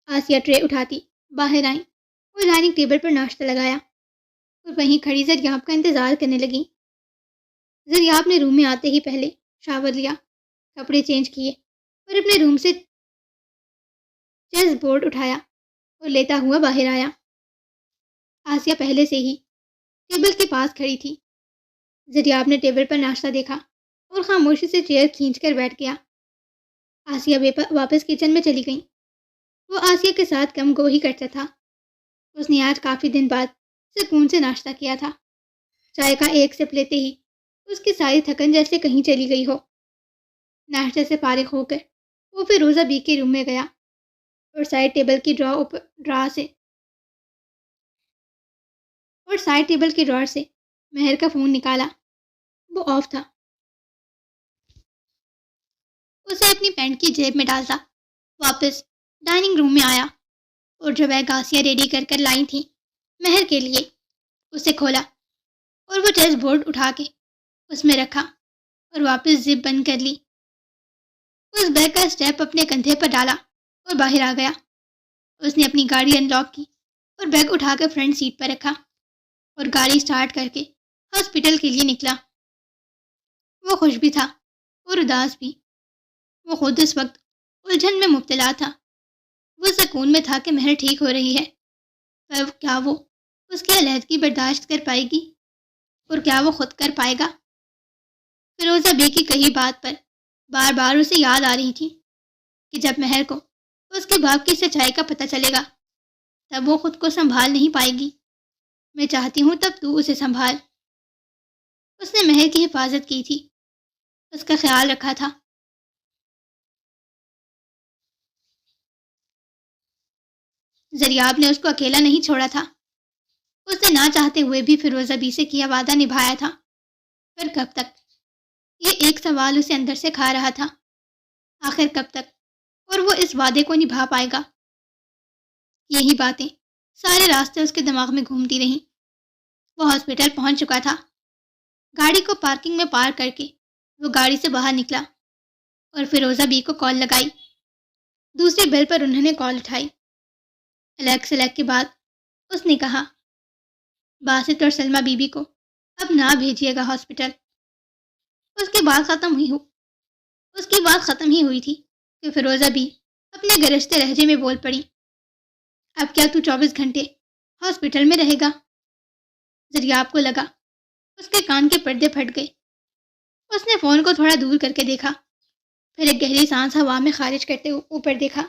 [SPEAKER 1] آسیہ ٹرے اٹھاتی باہر آئیں اور ڈائننگ ٹیبل پر ناشتہ لگایا اور وہیں کھڑی زریاب کا انتظار کرنے لگی۔ زریاب نے روم میں آتے ہی پہلے شاور لیا، کپڑے چینج کیے اور اپنے روم سے چیس بورڈ اٹھایا اور لیتا ہوا باہر آیا۔ آسیہ پہلے سے ہی ٹیبل کے پاس کھڑی تھی۔ زریاب نے ٹیبل پر ناشتہ دیکھا اور خاموشی سے چیئر کھینچ کر بیٹھ گیا۔ آسیہ واپس کچن میں چلی گئی۔ وہ آسیہ کے ساتھ کم گو ہی کرتا تھا۔ اس نے آج کافی دن بعد سکون سے ناشتہ کیا تھا۔ چائے کا ایک سپ لیتے ہی اس کی ساری تھکن جیسے کہیں چلی گئی ہو۔ ناشتے سے فارغ ہو کر وہ فیروزہ بی کے روم میں گیا اور سائڈ ٹیبل کی ڈرار سے مہر کا فون نکالا۔ وہ آف تھا۔ اسے اپنی پینٹ کی جیب میں ڈالتا واپس ڈائننگ روم میں آیا اور جو بیگ آسیہ ریڈی کر کر لائی تھی مہر کے لیے اسے کھولا اور وہ چیس بورڈ اٹھا کے اس میں رکھا اور واپس زپ بند کر لی۔ اس بیگ کا اسٹیپ اپنے کندھے پر ڈالا اور باہر آ گیا۔ اس نے اپنی گاڑی انلاک کی اور بیگ اٹھا کر فرنٹ سیٹ پر رکھا اور گاڑی سٹارٹ کر کے ہاسپٹل کے لیے نکلا۔ وہ خوش بھی تھا اور اداس بھی۔ وہ خود اس وقت الجھن میں مبتلا تھا۔ وہ سکون میں تھا کہ مہر ٹھیک ہو رہی ہے، پر کیا وہ اس کی علیحدگی برداشت کر پائے گی اور کیا وہ خود کر پائے گا؟ فیروزہ بی کی کہی بات پر بار بار اسے یاد آ رہی تھی کہ جب مہر کو اس کے باپ کی سچائی کا پتہ چلے گا تب وہ خود کو سنبھال نہیں پائے گی۔ میں چاہتی ہوں تب تو اسے سنبھال۔ اس نے مہر کی حفاظت کی تھی، اس کا خیال رکھا تھا۔ زریاب نے اس کو اکیلا نہیں چھوڑا تھا۔ اس نے نہ چاہتے ہوئے بھی فیروزہ بی سے کیا وعدہ نبھایا تھا، پر کب تک؟ یہ ایک سوال اسے اندر سے کھا رہا تھا۔ آخر کب تک اور وہ اس وعدے کو نبھا پائے گا؟ یہی باتیں سارے راستے اس کے دماغ میں گھومتی رہیں۔ وہ ہاسپٹل پہنچ چکا تھا۔ گاڑی کو پارکنگ میں پارک کر کے وہ گاڑی سے باہر نکلا اور فیروزہ بی کو کال لگائی۔ دوسرے بیل پر انہوں نے کال اٹھائی۔ الیک سلیک کے بعد اس نے کہا باسط اور سلمہ بی بی کو اب نہ بھیجیے گا ہاسپٹل۔ اس کی بات ختم ہی ہوئی تھی کہ فیروزہ بی اپنے گرجتے لہجے میں بول پڑی، اب کیا تو 24 گھنٹے ہاسپٹل میں رہے گا؟ زریاب کو لگا اس کے کان کے پردے پھٹ گئے۔ اس نے فون کو تھوڑا دور کر کے دیکھا، پھر ایک گہری سانس ہوا میں خارج کرتے اوپر دیکھا،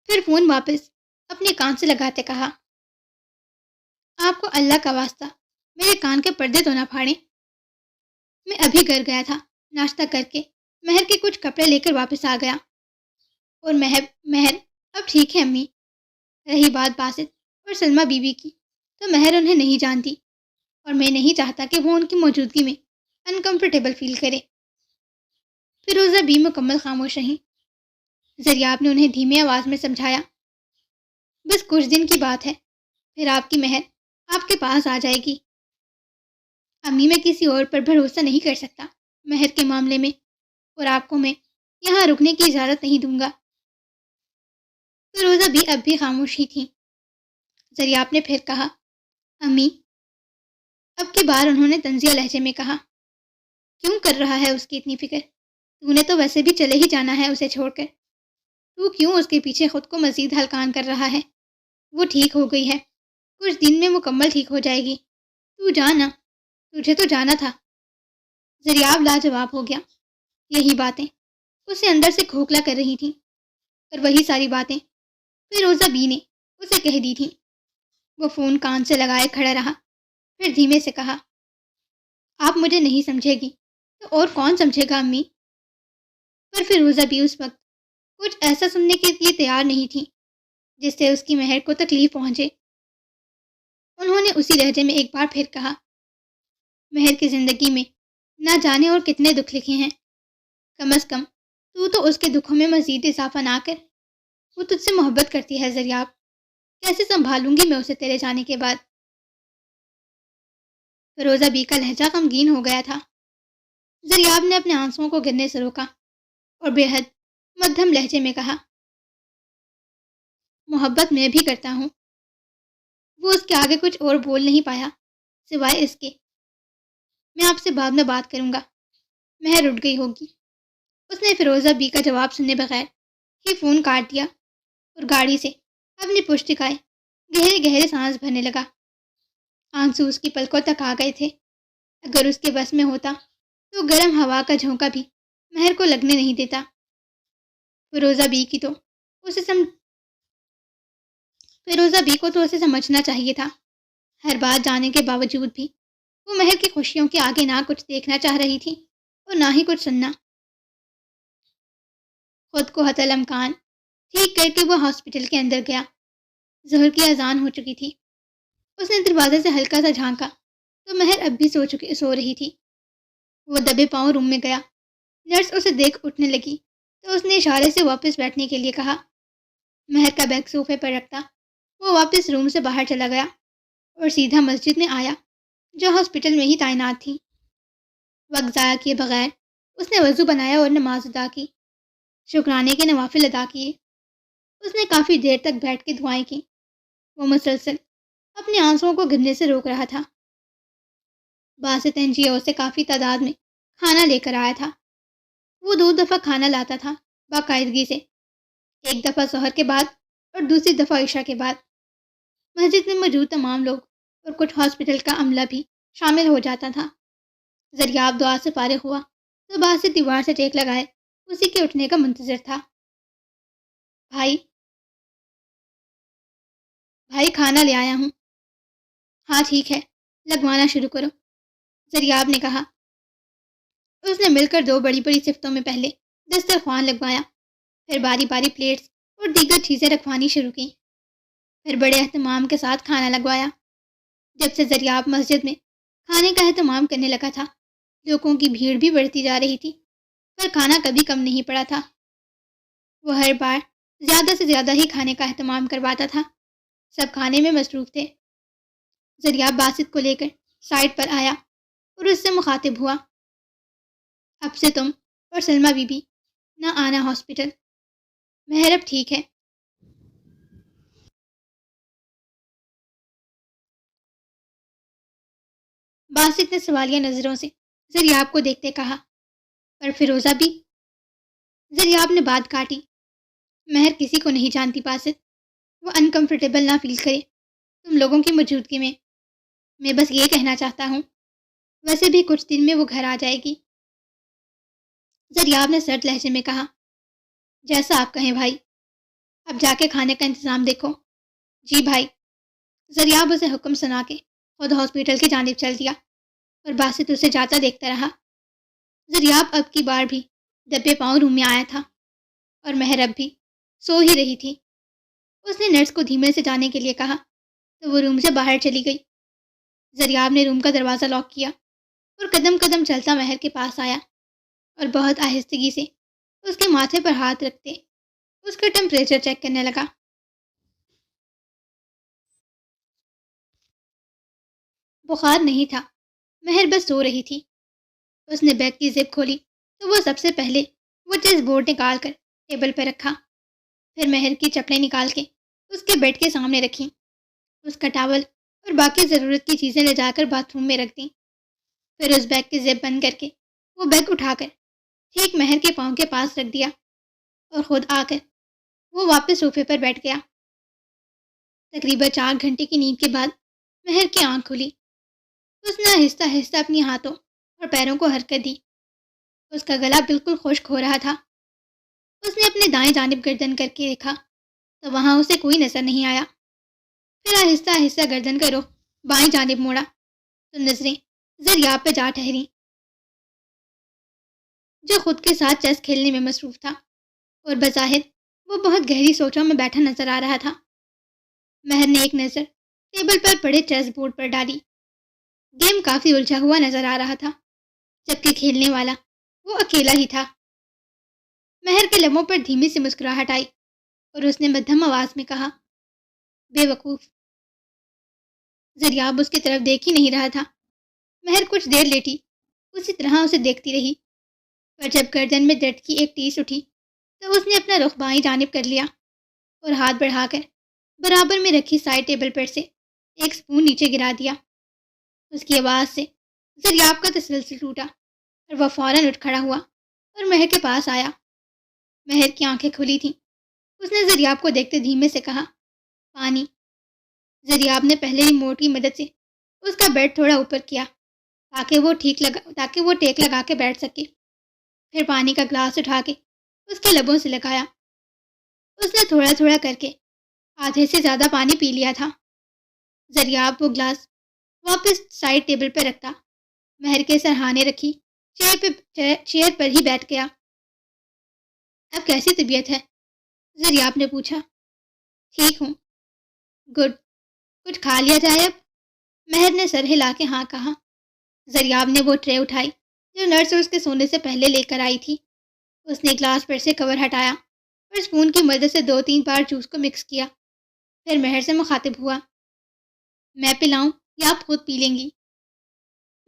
[SPEAKER 1] پھر فون واپس اپنے کان سے لگاتے کہا، آپ کو اللہ کا واسطہ میرے کان کے پردے تو نہ پھاڑیں۔ میں ابھی گھر گیا تھا، ناشتہ کر کے مہر کے کچھ کپڑے لے کر واپس آ گیا، اور مہر اب ٹھیک ہے امی، رہی بات باسط اور سلمہ بیوی کی، تو مہر انہیں نہیں جانتی اور میں نہیں چاہتا کہ وہ ان کی موجودگی میں انکمفرٹیبل فیل کرے۔ فیروزہ بھی مکمل خاموش رہیں۔ زریاب نے انہیں دھیمی آواز میں سمجھایا، بس کچھ دن کی بات ہے، پھر آپ کی مہر آپ کے پاس آ جائے گی۔ امی، میں کسی اور پر بھروسہ نہیں کر سکتا مہر کے معاملے میں، اور آپ کو میں یہاں رکنے کی اجازت نہیں دوں گا۔ فیروزہ بھی اب بھی خاموش ہی تھی۔ زریاب نے پھر کہا، امی، اب کی بار انہوں نے طنزیہ لہجے میں کہا، کیوں کر رہا ہے اس کی اتنی فکر؟ تو نے تو ویسے بھی چلے ہی جانا ہے اسے چھوڑ کر، تو کیوں اس کے پیچھے خود کو مزید ہلکان کر رہا ہے؟ وہ ٹھیک ہو گئی ہے، کچھ دن میں مکمل ٹھیک ہو جائے گی، تو جانا، تجھے تو جانا تھا۔ زریاب لاجواب ہو گیا۔ یہی باتیں اسے اندر سے کھوکھلا کر رہی تھیں، اور وہی ساری باتیں فیروزہ بی نے اسے کہہ دی تھیں۔ وہ فون کان سے لگائے کھڑا رہا، پھر دھیمے سے کہا، آپ مجھے نہیں سمجھے گی تو اور کون سمجھے گا امی؟ پر فیروزہ بھی اس وقت کچھ ایسا سننے کے لیے تیار نہیں تھی جس سے اس کی مہر کو تکلیف پہنچے۔ انہوں نے اسی لہجے میں ایک بار پھر کہا، مہر کی زندگی میں نہ جانے اور کتنے دکھ لکھے ہیں، کم از کم تو اس کے دکھوں میں مزید اضافہ نہ کر۔ وہ تجھ سے محبت کرتی ہے زریاب، کیسے سنبھالوں گی میں اسے تیرے جانے کے بعد؟ فیروزہ بی کا لہجہ غمگین ہو گیا تھا۔ زریاب نے اپنے آنسوؤں کو گرنے سے روکا اور بے حد مدھم لہجے میں کہا، محبت میں بھی کرتا ہوں۔ وہ اس کے آگے کچھ اور بول نہیں پایا سوائے اس کے، میں آپ سے بعد میں بات کروں گا۔ مہر اٹھ گئی ہوگی۔ اس نے فیروزہ بی کا جواب سننے بغیر ہی فون کاٹ دیا اور گاڑی سے اپنی پشت ٹکائے گہرے گہرے سانس بھرنے لگا۔ آنسو اس کی پلکوں تک آ گئے تھے۔ اگر اس کے بس میں ہوتا تو گرم ہوا کا جھونکا بھی مہر کو لگنے نہیں دیتا۔ فیروزہ بی کی تو اسے فیروزہ بی کو تو اسے سمجھنا چاہیے تھا۔ ہر بات جانے کے باوجود بھی وہ مہر کی خوشیوں کے آگے نہ کچھ دیکھنا چاہ رہی تھی اور نہ ہی کچھ سننا۔ خود کو حتی الامکان ٹھیک کر کے وہ ہاسپٹل کے اندر گیا۔ ظہر کی اذان ہو چکی تھی۔ اس نے دروازے سے ہلکا سا جھانکا تو مہر اب بھی سو رہی تھی۔ وہ دبے پاؤں روم میں گیا۔ نرس اسے دیکھ اٹھنے لگی تو اس نے اشارے سے واپس بیٹھنے کے لیے کہا۔ مہر کا بیگ صوفے پر رکھتا وہ واپس روم سے باہر چلا گیا اور سیدھا مسجد میں آیا جو ہاسپٹل میں ہی تعینات تھی۔ وقت ضائع کیے بغیر اس نے وضو بنایا اور نماز ادا کی۔ شکرانے کے نوافل ادا کیے۔ اس نے کافی دیر تک بیٹھ کے دعائیں کی۔ وہ مسلسل اپنے آنسوؤں کو گرنے سے روک رہا تھا۔ باسط NGO سے کافی تعداد میں کھانا لے کر آیا تھا۔ وہ 2 دفعہ کھانا لاتا تھا باقاعدگی سے، ایک دفعہ ظہر کے بعد اور دوسری دفعہ عشاء کے بعد۔ مسجد میں موجود تمام لوگ اور کچھ ہاسپٹل کا عملہ بھی شامل ہو جاتا تھا۔ زریاب دعا سے فارغ ہوا تو باسط دیوار سے ٹیک لگائے اسی کے اٹھنے کا منتظر تھا۔ بھائی کھانا لے آیا ہوں۔ ہاں ٹھیک ہے، لگوانا شروع کرو، زریاب نے کہا۔ اس نے مل کر 2 بڑی بڑی صفتوں میں پہلے دسترخوان لگوایا، پھر باری باری پلیٹس اور دیگر چیزیں رکھوانی شروع کی، پھر بڑے اہتمام کے ساتھ کھانا لگوایا۔ جب سے زریاب مسجد میں کھانے کا اہتمام کرنے لگا تھا، لوگوں کی بھیڑ بھی بڑھتی جا رہی تھی، پر کھانا کبھی کم نہیں پڑا تھا۔ وہ ہر بار زیادہ سے زیادہ ہی کھانے کا اہتمام کرواتا تھا۔ سب کھانے میں مصروف تھے۔ زریاب باسط کو لے کر سائڈ پر آیا اور اس سے مخاطب ہوا، اب سے تم اور سلمہ بی بی نہ آنا ہاسپٹل، مہر اب ٹھیک ہے۔ باسط نے سوالیہ نظروں سے زریاب کو دیکھتے کہا، پر فیروزہ بھی؟ زریاب نے بات کاٹی، مہر کسی کو نہیں جانتی باسط، وہ انکمفرٹیبل نہ فیل کرے تم لوگوں کی موجودگی میں بس یہ کہنا چاہتا ہوں، ویسے بھی کچھ دن میں وہ گھر آ جائے گی۔ زریاب نے سرد لہجے میں کہا، جیسا آپ کہیں بھائی، اب جا کے کھانے کا انتظام دیکھو۔ جی بھائی۔ زریاب اسے حکم سنا کے خود ہاسپٹل کی جانب چل دیا اور باسط اسے جاتا دیکھتا رہا۔ زریاب اب کی بار بھی دبے پاؤں روم میں آیا تھا اور مہر اب بھی سو ہی رہی تھی۔ اس نے نرس کو دھیمے سے جانے کے لیے کہا تو وہ روم سے باہر چلی گئی۔ زریاب نے روم کا دروازہ لاک کیا اور قدم قدم چلتا مہر کے پاس آیا اور بہت آہستگی سے اس کے ماتھے پر ہاتھ رکھتے اس کا ٹمپریچر چیک کرنے لگا۔ بخار نہیں تھا، مہر بس سو رہی تھی۔ اس نے بیگ کی زپ کھولی تو وہ سب سے پہلے وہ چیز بورڈ نکال کر ٹیبل پر رکھا، پھر مہر کی چپڑیں نکال کے اس کے بیڈ کے سامنے رکھیں، اس کا ٹاول اور باقی ضرورت کی چیزیں لے جا کر باتھ روم میں رکھ دیں، پھر اس بیگ کی زپ بند کر کے وہ بیگ اٹھا کر ٹھیک مہر کے پاؤں کے پاس رکھ دیا اور خود آ کر وہ واپس صوفے پر بیٹھ گیا۔ تقریباً 4 گھنٹے کی نیند کے بعد مہر کی آنکھ کھلی۔ اس نے آہستہ آہستہ اپنی ہاتھوں اور پیروں کو حرکت دی۔ اس کا گلا بالکل خشک ہو رہا تھا۔ اس نے اپنے دائیں جانب گردن کر کے دیکھا تو وہاں اسے کوئی نظر نہیں آیا۔ پھر آہستہ آہستہ گردن کا رخ بائیں جانب موڑا تو نظریں زریاب پہ جا ٹھہریں، جو خود کے ساتھ چیس کھیلنے میں مصروف تھا اور بظاہر وہ بہت گہری سوچوں میں بیٹھا نظر آ رہا تھا۔ مہر نے ایک نظر ٹیبل پر پڑے چیس بورڈ پر ڈالی۔ گیم کافی الجھا ہوا نظر آ رہا تھا، جبکہ کھیلنے والا وہ اکیلا ہی تھا۔ مہر کے لبوں پر دھیمی سی مسکراہٹ آئی اور اس نے مدھم آواز میں کہا، بے وقوف۔ زریاب اس کی طرف دیکھ ہی نہیں رہا تھا۔ مہر کچھ دیر لیٹی اسی طرح اسے دیکھتی رہی، پر جب گردن میں درد کی ایک ٹیس اٹھی تو اس نے اپنا رخ بائیں جانب کر لیا اور ہاتھ بڑھا کر برابر میں رکھی سائڈ ٹیبل پر سے ایک سپون نیچے گرا دیا۔ اس کی آواز سے زریاب کا تسلسل ٹوٹا اور وہ فوراً اٹھ کھڑا ہوا اور مہر کے پاس آیا۔ مہر کی آنکھیں کھلی تھیں۔ اس نے زریاب کو دیکھتے دھیمے سے کہا، پانی۔ زریاب نے پہلے ہی موٹ کی مدد سے اس کا بیڈ تھوڑا اوپر کیا تاکہ وہ ٹیک لگا کے بیٹھ سکے، پھر پانی کا گلاس اٹھا کے اس کے لبوں سے لگایا۔ اس نے تھوڑا تھوڑا کر کے آدھے سے زیادہ پانی پی لیا تھا۔ زریاب وہ گلاس واپس سائڈ ٹیبل پر رکھتا مہر کے سرہانے رکھی چیئر پر ہی بیٹھ گیا۔ اب کیسی طبیعت ہے؟ زریاب نے پوچھا۔ ٹھیک ہوں۔ گڈ۔ کچھ کھا لیا جائے اب؟ مہر نے سر ہلا کے ہاں کہا۔ زریاب نے وہ ٹرے اٹھائی جو نرس اس کے سونے سے پہلے لے کر آئی تھی۔ اس نے گلاس پر سے کور ہٹایا اور اسپون کی مدد سے 2-3 بار جوس کو مکس کیا، پھر مہر سے مخاطب ہوا، میں پلاؤں یا آپ خود پی لیں گی؟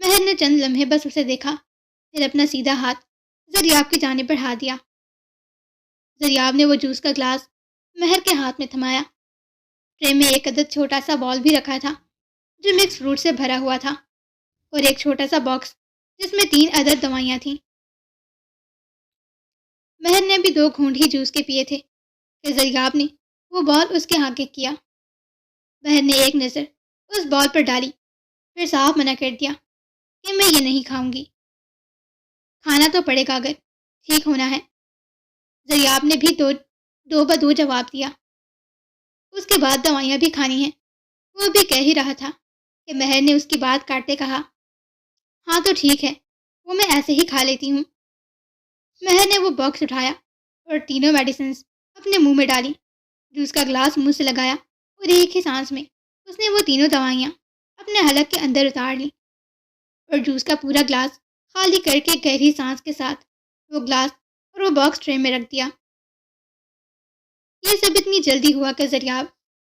[SPEAKER 1] مہر نے چند لمحے بس اسے دیکھا، پھر اپنا سیدھا ہاتھ زریاب کی جانب بڑھا دیا۔ زریاب نے وہ جوس کا گلاس مہر کے ہاتھ میں تھمایا۔ ٹرے میں ایک عدد چھوٹا سا بال بھی رکھا تھا جو مکس فروٹ سے بھرا ہوا تھا، اور ایک چھوٹا سا باکس جس میں 3 عدد دوائیاں تھیں۔ مہر نے بھی 2 گھونٹ ہی جوس کے پیے تھے کہ زریاب نے وہ بال اس کے آگے کیا۔ مہر نے ایک نظر اس بال پر ڈالی، پھر صاف منع کر دیا کہ میں یہ نہیں کھاؤں گی۔ کھانا تو پڑے گا اگر ٹھیک ہونا ہے۔ زریاب نے بھی دو بدو جواب دیا۔ اس کے بعد دوائیاں بھی کھانی ہیں۔ وہ بھی کہہ ہی رہا تھا کہ مہر نے اس کی بات کاٹتے کہا، ہاں تو ٹھیک ہے، وہ میں ایسے ہی کھا لیتی ہوں۔ مہر نے وہ باکس اٹھایا اور تینوں میڈیسنز اپنے منہ میں ڈالی، جوس کا گلاس منہ سے لگایا اور ایک ہی سانس میں اس نے وہ تینوں دوائیاں اپنے حلق کے اندر اتار لیں اور جوس کا پورا گلاس خالی کر کے گہری سانس کے ساتھ وہ گلاس اور وہ باکس ٹرے میں رکھ دیا۔ یہ سب اتنی جلدی ہوا کہ زریاب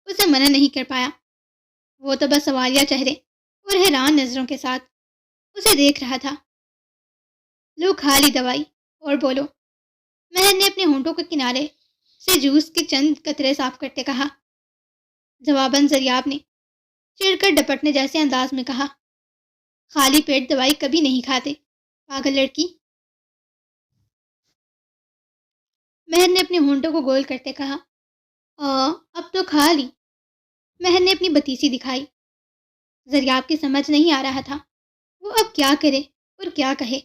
[SPEAKER 1] اسے منع نہیں کر پایا۔ وہ تو بس سوالیہ چہرے اور حیران نظروں کے ساتھ اسے دیکھ رہا تھا۔ لو کھا لی دوائی اور بولو، مہر نے اپنے ہونٹوں کے کنارے سے جوس کے چند قطرے صاف کرتے کہا۔ جواباً زریاب نے چڑھ کر ڈپٹنے جیسے انداز میں کہا، خالی پیٹ دوائی کبھی نہیں کھاتے، پاگل لڑکی۔ مہر نے اپنے ہونٹوں کو گول کرتے کہا، اب تو کھا لی۔ مہر نے اپنی بتیسی دکھائی۔ زریاب کی سمجھ نہیں آ رہا تھا وہ اب کیا کرے اور کیا کہے۔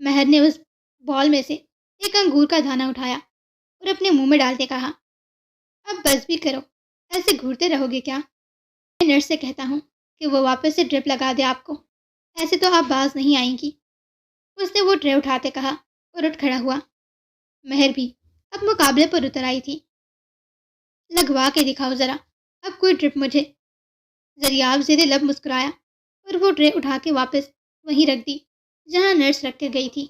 [SPEAKER 1] مہر نے اس بال میں سے ایک انگور کا دانہ اٹھایا اور اپنے منہ میں ڈالتے کہا، اب بس بھی کرو، ایسے گھورتے رہو گے کیا؟ میں نرس سے کہتا ہوں کہ وہ واپس سے ڈرپ لگا دے آپ کو، ایسے تو آپ باز نہیں آئیں گی۔ اس نے وہ ٹرے اٹھاتے کہا اور اٹھ کھڑا ہوا۔ مہر بھی اب مقابلے پر اتر آئی تھی۔ لگوا کے دکھاؤ ذرا، اب کوئی ٹرپ مجھے۔ زریاب زیر لب مسکرایا اور وہ ٹرے اٹھا کے واپس وہیں رکھ دی جہاں نرس رکھ کر گئی تھی،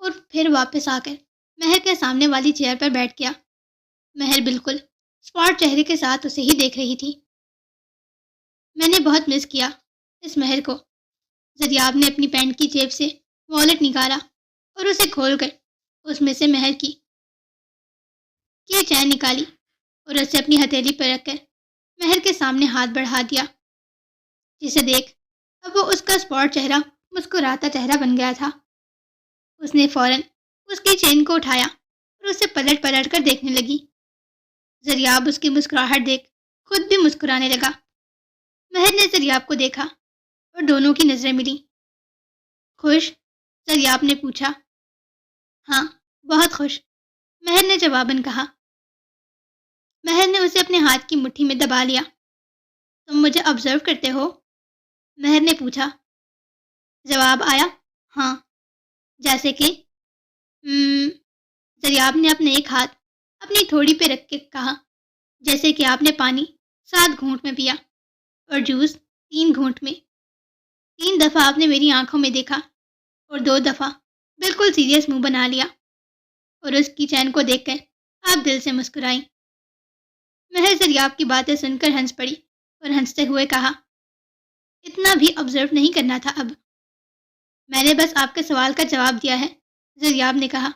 [SPEAKER 1] اور پھر واپس آ کر مہر کے سامنے والی چیئر پر بیٹھ گیا۔ مہر بالکل اسپاٹ چہرے کے ساتھ اسے ہی دیکھ رہی تھی۔ میں نے بہت مس کیا اس مہر کو۔ زریاب نے اپنی پینٹ کی جیب سے والیٹ نکالا اور اسے کھول کر اس میں سے مہر کی چین نکالی اور اسے اپنی ہتھیلی پر رکھ کر مہر کے سامنے ہاتھ بڑھا دیا، جسے دیکھ اب وہ اس کا اسپاٹ چہرہ مسکراتا چہرہ بن گیا تھا۔ اس نے فوراً اس کی چین کو اٹھایا اور اسے پلٹ پلٹ کر دیکھنے لگی۔ زریاب اس کی مسکراہٹ دیکھ خود بھی مسکرانے لگا۔ مہر نے زریاب کو دیکھا اور دونوں کی نظریں ملی۔ خوش؟ زریاب نے پوچھا۔ ہاں، بہت خوش، مہر نے جواباً کہا۔ مہر نے اسے اپنے ہاتھ کی مٹھی میں دبا لیا۔ تم مجھے آبزرو کرتے ہو؟ مہر نے پوچھا۔ جواب آیا، ہاں، جیسے کہ زریاب نے اپنا ایک ہاتھ اپنی تھوڑی پہ رکھ کے کہا، جیسے کہ آپ نے پانی 7 گھونٹ میں پیا اور جوس 3 گھونٹ میں۔ 3 دفعہ آپ نے میری آنکھوں میں دیکھا اور 2 دفعہ بالکل سیریس منہ بنا لیا، اور اس کی چین کو دیکھ کر آپ دل سے مسکرائیں۔ مہر زریاب کی باتیں سن کر ہنس پڑی اور ہنستے ہوئے کہا، اتنا بھی آبزرو نہیں کرنا تھا اب، میں نے بس آپ کے سوال کا جواب دیا ہے۔ زریاب نے کہا۔